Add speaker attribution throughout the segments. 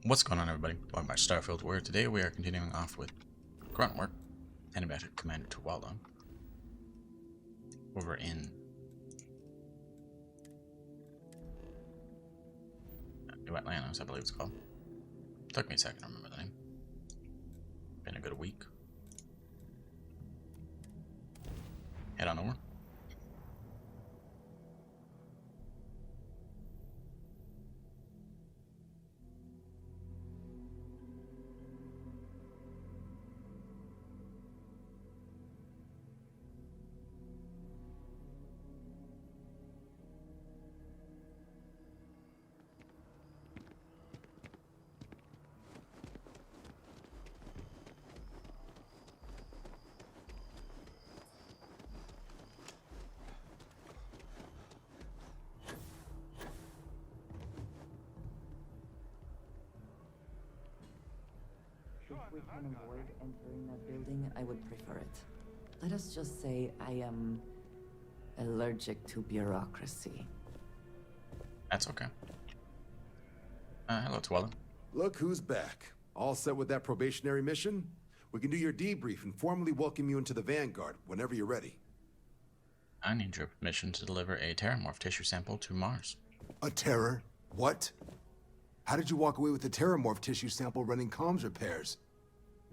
Speaker 1: What's going on, everybody? Welcome back to Starfield, where today we are continuing off with grunt work, heading back to Commander Tuwalda over in New Atlantis, I believe it's called. Took me a second to remember the name. Been a good week. Head on over.
Speaker 2: If we can avoid entering that building, I would prefer it. Let us just say I am allergic to bureaucracy.
Speaker 1: That's okay. Hello, Tuwalda.
Speaker 3: Look who's back. All set with that probationary mission? We can do your debrief and formally welcome you into the Vanguard whenever you're ready.
Speaker 1: I need your permission to deliver a terramorph tissue sample to Mars.
Speaker 3: A terror? What? How did you walk away with the terramorph tissue sample running comms repairs?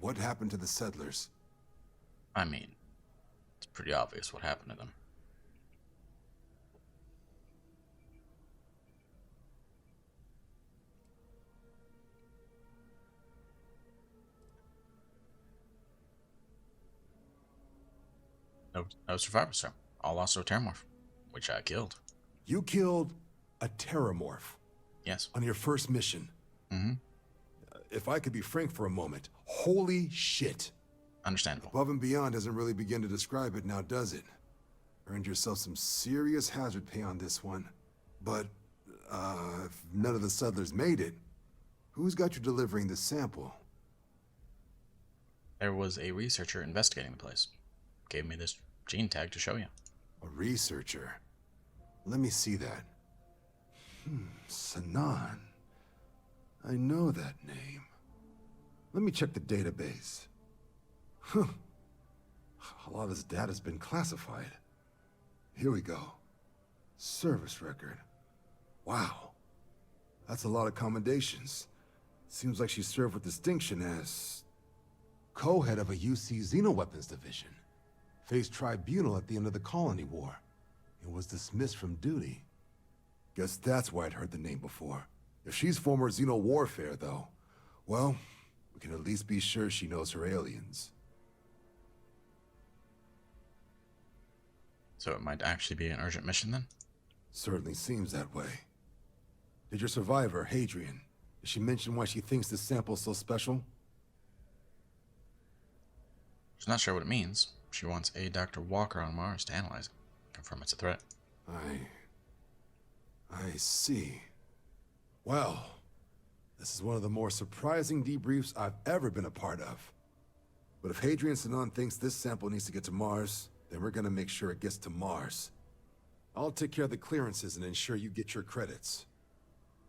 Speaker 3: What happened to the settlers?
Speaker 1: I mean, it's pretty obvious what happened to them. No survivors, sir. All lost to a terramorph, which I killed.
Speaker 3: You killed a terramorph
Speaker 1: Yes.
Speaker 3: on your first mission.
Speaker 1: Mm-hmm.
Speaker 3: If I could be frank for a moment, holy shit.
Speaker 1: Understandable.
Speaker 3: Above and beyond doesn't really begin to describe it now, does it? Earned yourself some serious hazard pay on this one. But, if none of the settlers made it, who's got you delivering the sample?
Speaker 1: There was a researcher investigating the place. Gave me this gene tag to show you.
Speaker 3: A researcher? Let me see that. Sanan. I know that name. Let me check the database. Huh. A lot of this data's been classified. Here we go. Service record. Wow. That's a lot of commendations. Seems like she served with distinction as co-head of a UC Xenoweapons division. Faced tribunal at the end of the Colony War. And was dismissed from duty. Guess that's why I'd heard the name before. If she's former Xeno warfare, though, well, we can at least be sure she knows her aliens.
Speaker 1: So it might actually be an urgent mission then?
Speaker 3: Certainly seems that way. Did your survivor, Hadrian, did she mention why she thinks this sample's so special?
Speaker 1: She's not sure what it means. She wants a Dr. Walker on Mars to analyze it, confirm it's a threat.
Speaker 3: I see. Well, this is one of the more surprising debriefs I've ever been a part of. But if Hadrian Sanan thinks this sample needs to get to Mars, then we're gonna make sure it gets to Mars. I'll take care of the clearances and ensure you get your credits.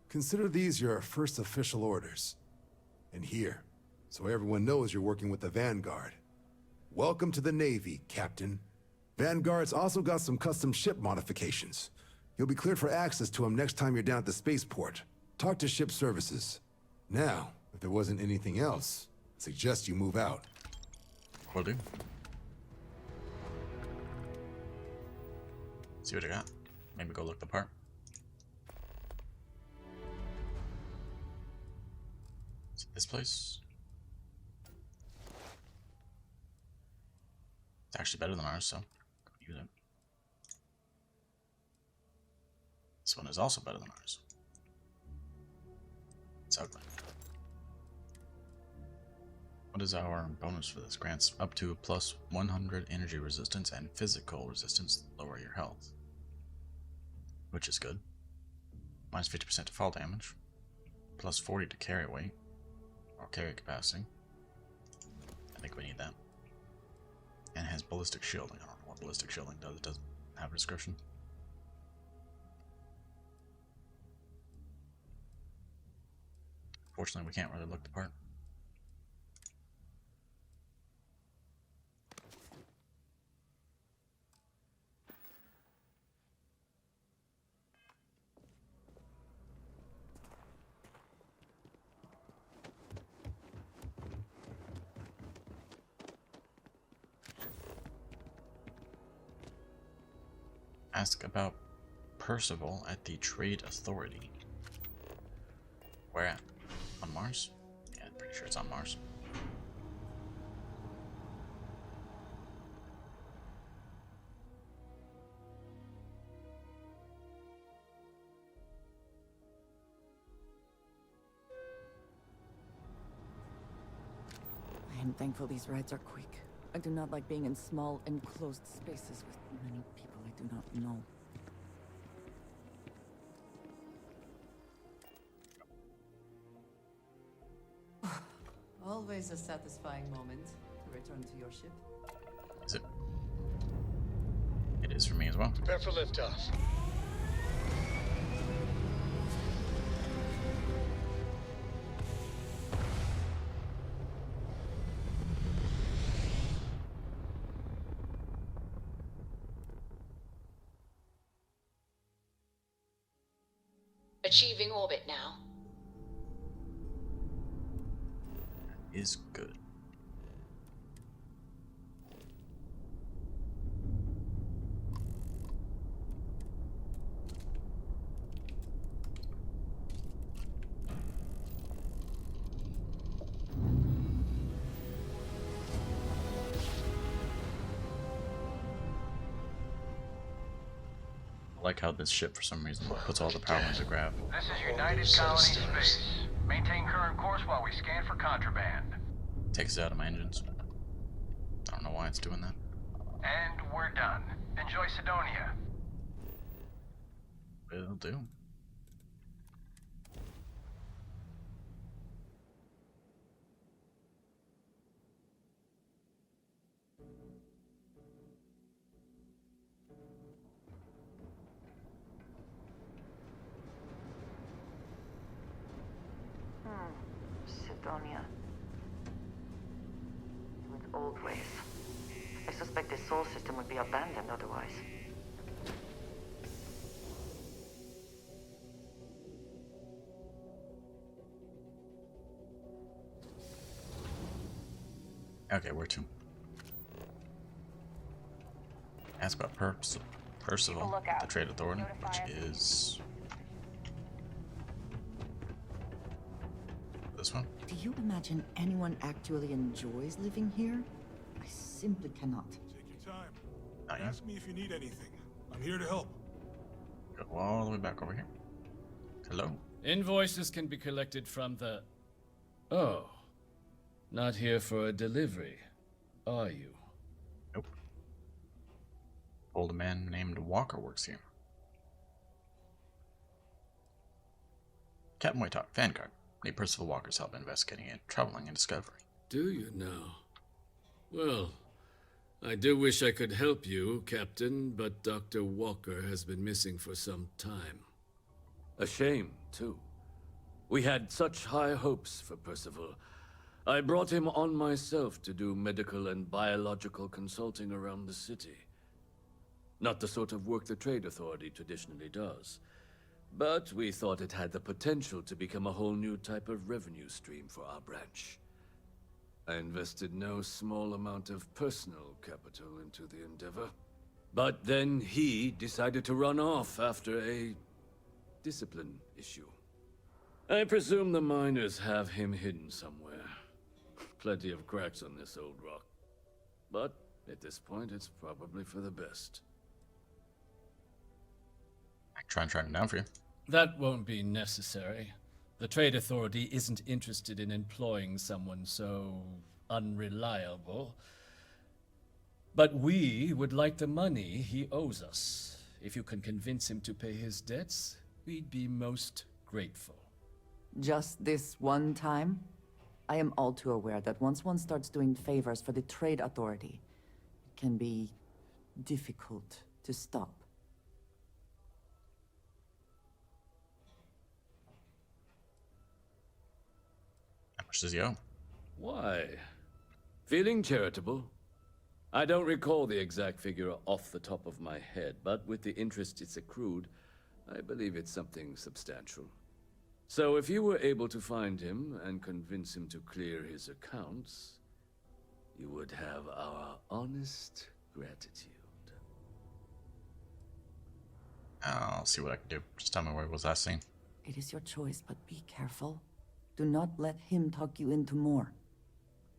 Speaker 3: Consider these your first official orders. And here, so everyone knows you're working with the Vanguard. Welcome to the Navy, Captain. Vanguard's also got some custom ship modifications. You'll be cleared for access to them next time you're down at the spaceport. Talk to ship services. Now, if there wasn't anything else, I suggest you move out.
Speaker 1: Will do. See what I got. Maybe go look the part. Is it this place? It's actually better than ours, so use it. This one is also better than ours. It's ugly. What is our bonus for this? Grants up to plus 100 energy resistance and physical resistance, lower your health. Which is good. Minus 50% to fall damage. Plus 40 to carry weight. Or carry capacity. I think we need that. And it has ballistic shielding. I don't know what ballistic shielding does. It doesn't have a description. Fortunately, we can't really look the part. Ask about Percival at the Trade Authority. Where at? On Mars? Yeah, I'm pretty sure it's on Mars.
Speaker 2: I am thankful these rides are quick. I do not like being in small, enclosed spaces with many people I do not know. Always a satisfying moment to return to your ship.
Speaker 1: Is it? It is for me as well.
Speaker 4: Prepare for liftoff.
Speaker 5: Achieving orbit now.
Speaker 1: Is good. I like how this ship, for some reason, puts all the power into grav.
Speaker 6: This is United Colony Space. Maintain current course while we scan for contraband.
Speaker 1: Takes it out of my engines. I don't know why it's doing that.
Speaker 6: And we're done. Enjoy Sidonia.
Speaker 1: Will do.
Speaker 7: Sidonia. With old ways. I suspect the soul system would be abandoned otherwise.
Speaker 1: Okay, where to? Ask about Percival, the Trade Authority, which is this one.
Speaker 2: Do you imagine anyone actually enjoys living here? I simply cannot.
Speaker 8: Take your time.
Speaker 1: Not yet.
Speaker 8: Ask me if you need anything. I'm here to help.
Speaker 1: Go all the way back over here. Hello.
Speaker 9: Invoices can be collected from the... Oh. Not here for a delivery, are you?
Speaker 1: Nope. Old man named Walker works here. Captain Whitetalk, Vanguard. Need Percival Walker's help investigating it, traveling and discovery.
Speaker 10: Do you now? Well, I do wish I could help you, Captain, but Dr. Walker has been missing for some time.
Speaker 11: A shame, too. We had such high hopes for Percival. I brought him on myself to do medical and biological consulting around the city. Not the sort of work the Trade Authority traditionally does. But we thought it had the potential to become a whole new type of revenue stream for our branch. I invested no small amount of personal capital into the endeavor. But then he decided to run off after a discipline issue. I presume the miners have him hidden somewhere. Plenty of cracks on this old rock. But at this point, it's probably for the best.
Speaker 1: I can try and track him down for you.
Speaker 9: That won't be necessary. The Trade Authority isn't interested in employing someone so unreliable. But we would like the money he owes us. If you can convince him to pay his debts, we'd be most grateful.
Speaker 2: Just this one time? I am all too aware that once one starts doing favors for the Trade Authority, it can be difficult to stop.
Speaker 1: much does he owe?
Speaker 11: Why? Feeling charitable? I don't recall the exact figure off the top of my head, but with the interest it's accrued, I believe it's something substantial. So if you were able to find him and convince him to clear his accounts, you would have our honest gratitude.
Speaker 1: I'll see what I can do. Just tell me where was last seen.
Speaker 2: It is your choice, but be careful. Do not let him talk you into more.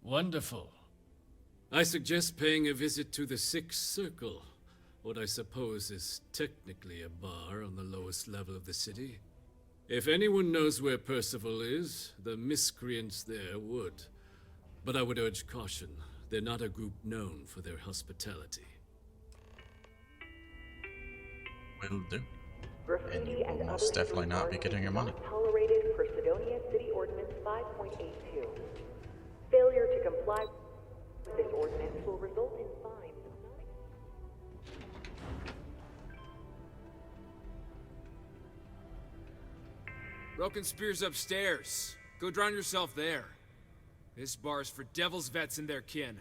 Speaker 9: Wonderful.
Speaker 10: I suggest paying a visit to the Sixth Circle, what I suppose is technically a bar on the lowest level of the city. If anyone knows where Percival is, the miscreants there would. But I would urge caution. They're not a group known for their hospitality.
Speaker 1: Will do. And you will most definitely not be getting your money.
Speaker 4: Tolerated per Sidonia City Ordinance 5.82. Failure to comply with this ordinance will result in fines.
Speaker 5: Broken Spear's upstairs. Go drown yourself there. This bar's for devil's vets and their kin.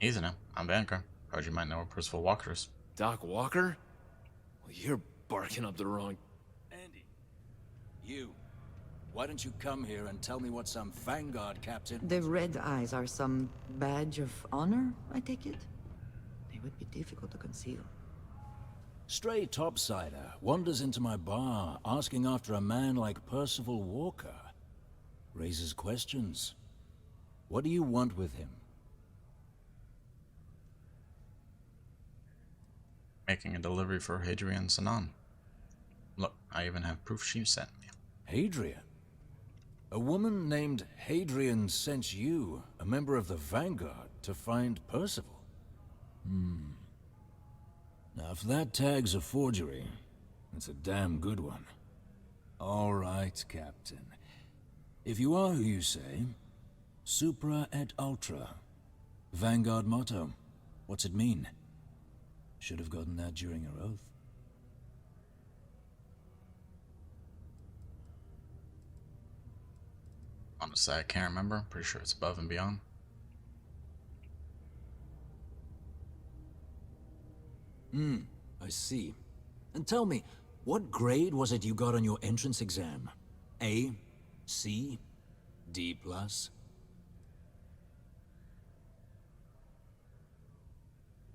Speaker 1: Easy now. I'm Vanguard. Heard you might know where Percival Walker is.
Speaker 5: Doc Walker? Well, you're barking up the wrong...
Speaker 12: Andy, you. Why don't you come here and tell me what some Vanguard captain...
Speaker 2: The red eyes are some badge of honor, I take it? They would be difficult to conceal.
Speaker 12: Stray topsider wanders into my bar asking after a man like Percival Walker. Raises questions. What do you want with him?
Speaker 1: Making a delivery for Hadrian Sanan. Look, I even have proof she sent me.
Speaker 12: Hadrian? A woman named Hadrian sent you, a member of the Vanguard, to find Percival? Now, if that tag's a forgery, it's a damn good one. All right, Captain. If you are who you say, Supra et Ultra. Vanguard motto. What's it mean? Should have gotten that during your oath.
Speaker 1: Honestly, I can't remember. Pretty sure it's above and beyond.
Speaker 12: I see. And tell me, what grade was it you got on your entrance exam? A? C? D+?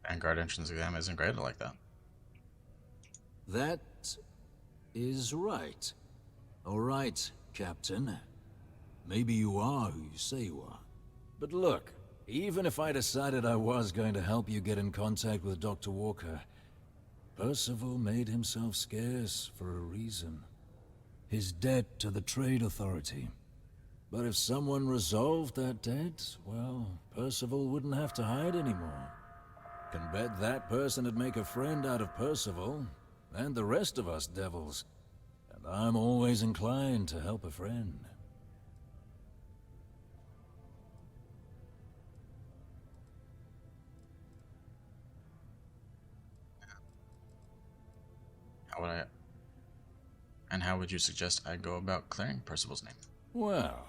Speaker 1: Vanguard entrance exam isn't graded like that.
Speaker 12: That is right. All right, Captain. Maybe you are who you say you are. But look, even if I decided I was going to help you get in contact with Dr. Walker, Percival made himself scarce for a reason. His debt to the Trade Authority. But if someone resolved that debt, well, Percival wouldn't have to hide anymore. Can bet that person would make a friend out of Percival, and the rest of us devils. And I'm always inclined to help a friend.
Speaker 1: How would you suggest I go about clearing Percival's name?
Speaker 12: Well,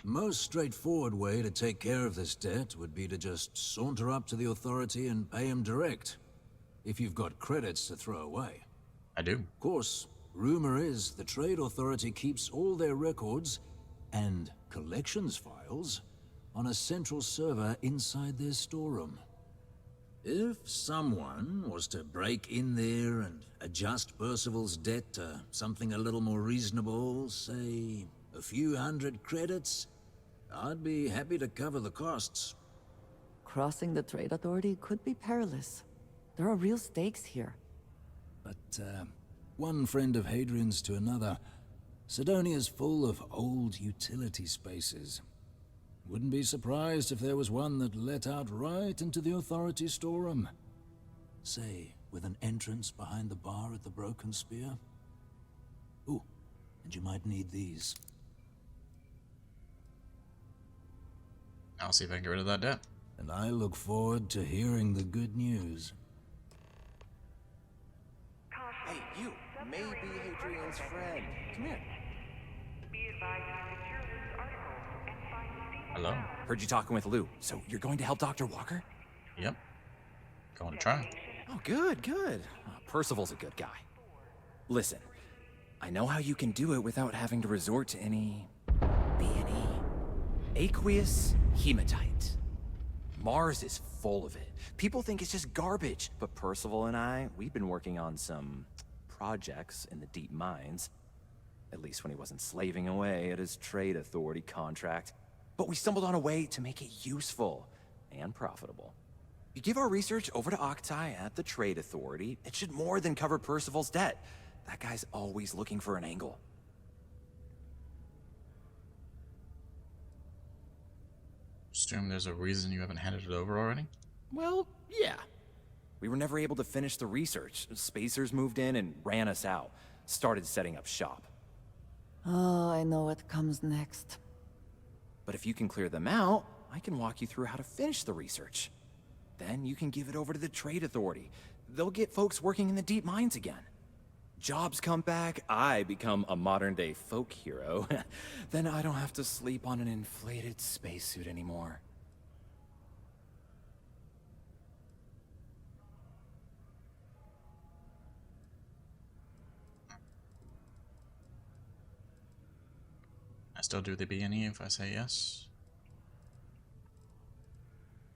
Speaker 12: most straightforward way to take care of this debt would be to just saunter up to the authority and pay him direct. If you've got credits to throw away.
Speaker 1: I do.
Speaker 12: Of course, rumor is the Trade Authority keeps all their records and collections files on a central server inside their storeroom. If someone was to break in there and adjust Percival's debt to something a little more reasonable, say a few hundred credits, I'd be happy to cover the costs.
Speaker 2: Crossing the Trade Authority could be perilous. There are real stakes here.
Speaker 12: But, one friend of Hadrian's to another, Sidonia's full of old utility spaces. Wouldn't be surprised if there was one that let out right into the authority storeroom. Say, with an entrance behind the bar at the Broken Spear. Ooh, and you might need these.
Speaker 1: I'll see if I can get rid of that debt.
Speaker 12: And I look forward to hearing the good news.
Speaker 13: Hey, you may be Hadrian's friend. Come here.
Speaker 1: Hello?
Speaker 13: Heard you talking with Lou, so you're going to help Dr. Walker?
Speaker 1: Yep. Going to try.
Speaker 13: Oh, good, good. Percival's a good guy. Listen, I know how you can do it without having to resort to any... aqueous hematite. Mars is full of it. People think it's just garbage, but Percival and I, we've been working on some projects in the deep mines. At least when he wasn't slaving away at his trade authority contract. But we stumbled on a way to make it useful and profitable. You give our research over to Octai at the trade authority, it should more than cover Percival's debt. That guy's always looking for an angle.
Speaker 1: Assume there's a reason you haven't handed it over already?
Speaker 13: Well, yeah. We were never able to finish the research. Spacers moved in and ran us out. Started setting up shop.
Speaker 2: Oh, I know what comes next.
Speaker 13: But if you can clear them out, I can walk you through how to finish the research. Then you can give it over to the trade authority. They'll get folks working in the deep mines again. Jobs come back, I become a modern-day folk hero. Then I don't have to sleep on an inflated spacesuit anymore.
Speaker 1: I still do the B&E if I say yes.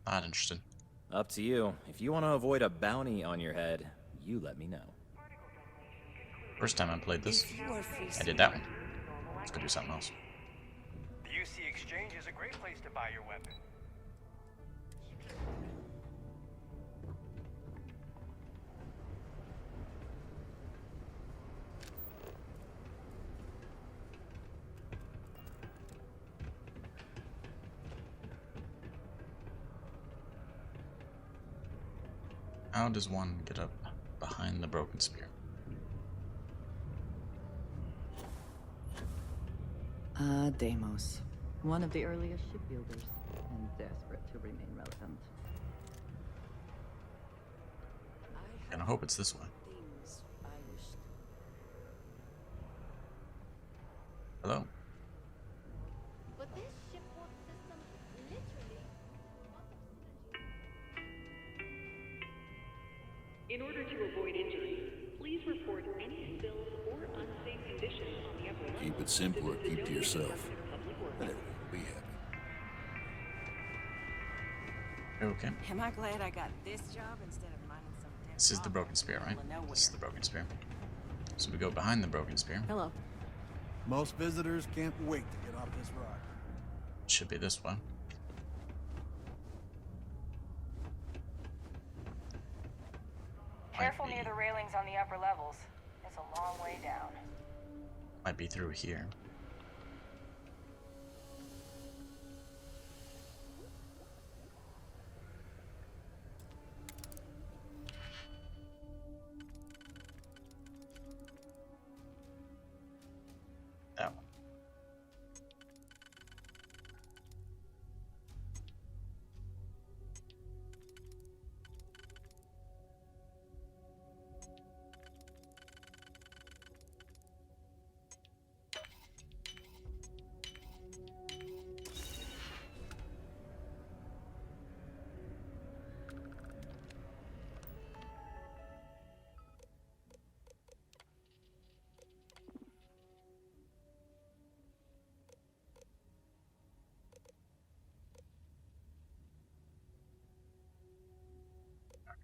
Speaker 1: Not interested.
Speaker 13: Up to you. If you want to avoid a bounty on your head, you let me know.
Speaker 1: First time I played this, I did that one. Let's go do something else.
Speaker 6: The UC Exchange is a great place to buy your weapon.
Speaker 1: How does one get up behind the broken spear?
Speaker 2: Deimos. One of the earliest shipbuilders, and desperate to remain relevant.
Speaker 1: And I hope it's this way. Hello?
Speaker 14: But this shipboard system literally...
Speaker 4: In order to avoid injury, please report any spills or unsafe conditions on the upper level.
Speaker 12: Keep it simple or keep to yourself. There, be happy.
Speaker 1: Okay.
Speaker 15: Am I glad I got this job instead of minding some dead
Speaker 1: This is the broken spear, right? This is the broken spear. So we go behind the broken spear.
Speaker 2: Hello.
Speaker 8: Most visitors can't wait to get off this rock.
Speaker 1: Should be this one.
Speaker 16: Careful near the railings on the upper levels. It's a long way down.
Speaker 1: Might be through here. That one.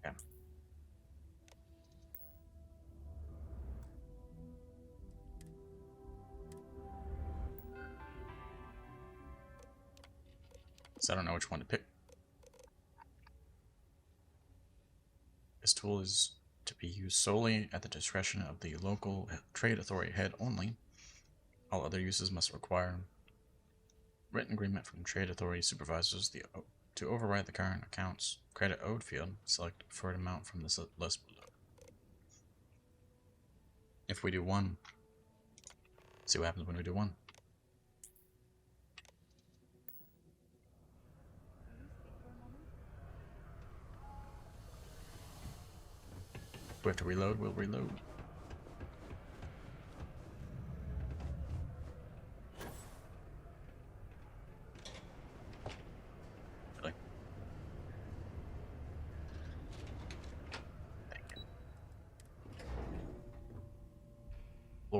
Speaker 1: Okay. So I don't know which one to pick. This tool is to be used solely at the discretion of the local trade authority head only. All other uses must require written agreement from trade authority supervisors. To override the current accounts credit owed field, select a preferred amount from this list below. If we do one, see what happens when we do one. If we have to reload, we'll reload.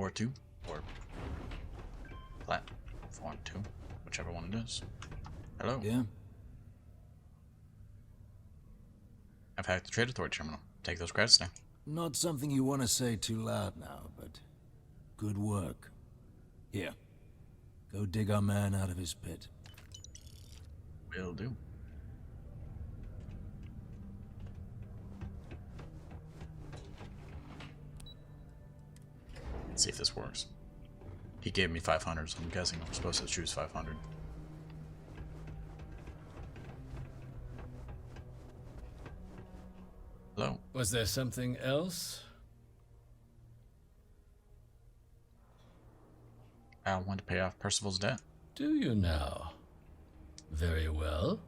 Speaker 1: Floor 2, or Platform 2, whichever one it is. Hello?
Speaker 12: Yeah?
Speaker 1: I've hacked the Trade Authority terminal. Take those credits now.
Speaker 12: Not something you want to say too loud now, but good work. Here, go dig our man out of his pit.
Speaker 1: Will do. Let's see if this works. He gave me 500, so I'm guessing I'm supposed to choose 500. Hello?
Speaker 9: Was there something else?
Speaker 1: I want to pay off Percival's debt.
Speaker 9: Do you now? Very well.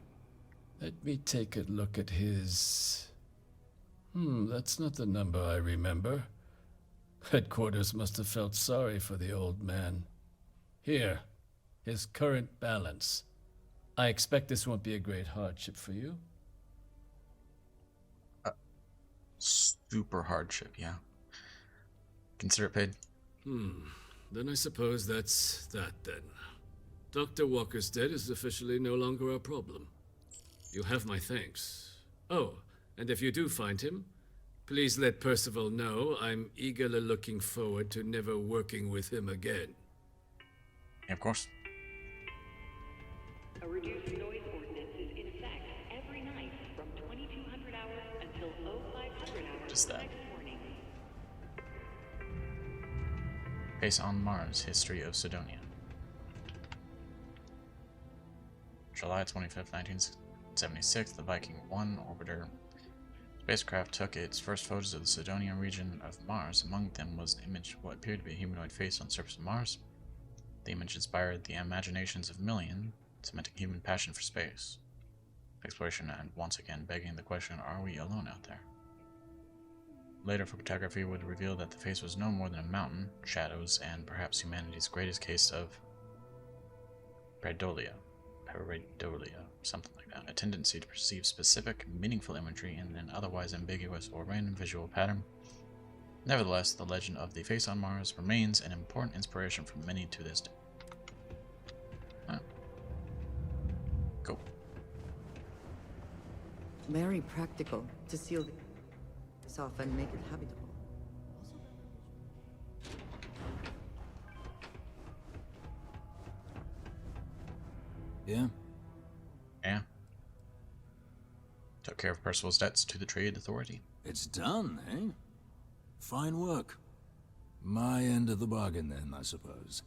Speaker 9: Let me take a look at his... that's not the number I remember. Headquarters must have felt sorry for the old man. Here, his current balance. I expect this won't be a great hardship for you.
Speaker 1: Super hardship, yeah. Consider it paid.
Speaker 10: Then I suppose that's that then. Dr. Walker's debt is officially no longer a problem. You have my thanks. Oh, and if you do find him, please let Percival know I'm eagerly looking forward to never working with him again.
Speaker 1: Yeah, of course.
Speaker 4: A reduced noise ordinance is in effect every night from 2200 hours until 0500 hours
Speaker 1: Just that.
Speaker 4: next morning.
Speaker 1: Base on Mars, History of Sidonia. July 25th, 1976, the Viking 1 orbiter spacecraft took its first photos of the Sidonia region of Mars. Among them was an image of what appeared to be a humanoid face on the surface of Mars. The image inspired the imaginations of millions, cementing human passion for space exploration and once again begging the question, are we alone out there? Later photography would reveal that the face was no more than a mountain, shadows, and perhaps humanity's greatest case of pareidolia, something like that, a tendency to perceive specific, meaningful imagery in an otherwise ambiguous or random visual pattern. Nevertheless, the legend of the face on Mars remains an important inspiration for many to this day. Cool.
Speaker 2: Very practical to seal this off and make it habitable.
Speaker 12: Yeah?
Speaker 1: Yeah. Took care of Percival's debts to the Trade Authority.
Speaker 12: It's done, eh? Fine work. My end of the bargain then, I suppose.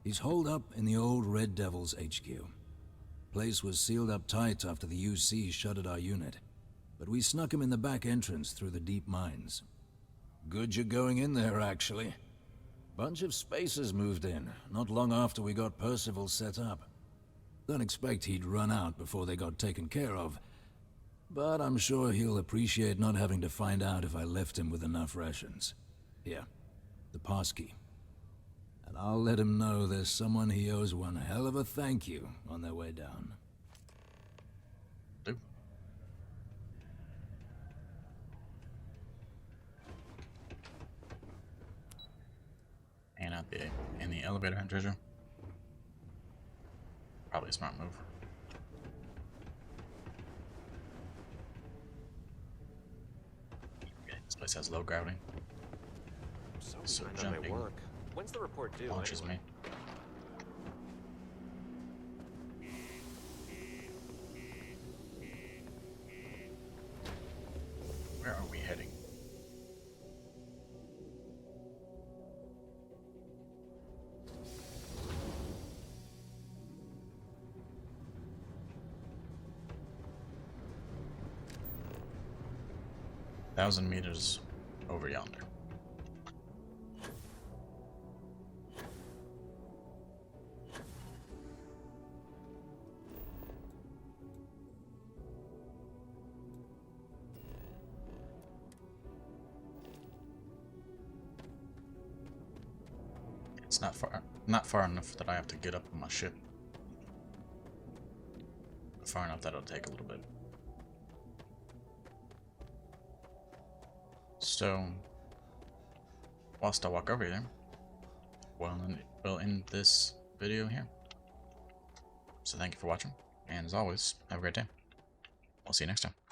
Speaker 12: He's holed up in the old Red Devil's HQ. Place was sealed up tight after the UC shuttered our unit, but we snuck him in the back entrance through the deep mines. Good you're going in there, actually. Bunch of spacers moved in, not long after we got Percival set up. Don't expect he'd run out before they got taken care of, but I'm sure he'll appreciate not having to find out if I left him with enough rations. Here, the passkey. And I'll let him know there's someone he owes one hell of a thank you on their way down.
Speaker 1: Do. And out in the elevator and treasure. Probably a smart move. Okay, this place has low gravity. So jumping
Speaker 17: work. When's the report due?
Speaker 1: launches
Speaker 17: anyway?
Speaker 1: me. Where are we heading? Thousand meters over yonder. It's not far enough that I have to get up on my ship. But far enough that it'll take a little bit. So, whilst I walk over there, we'll end this video here. So thank you for watching, and as always, have a great day. We'll see you next time.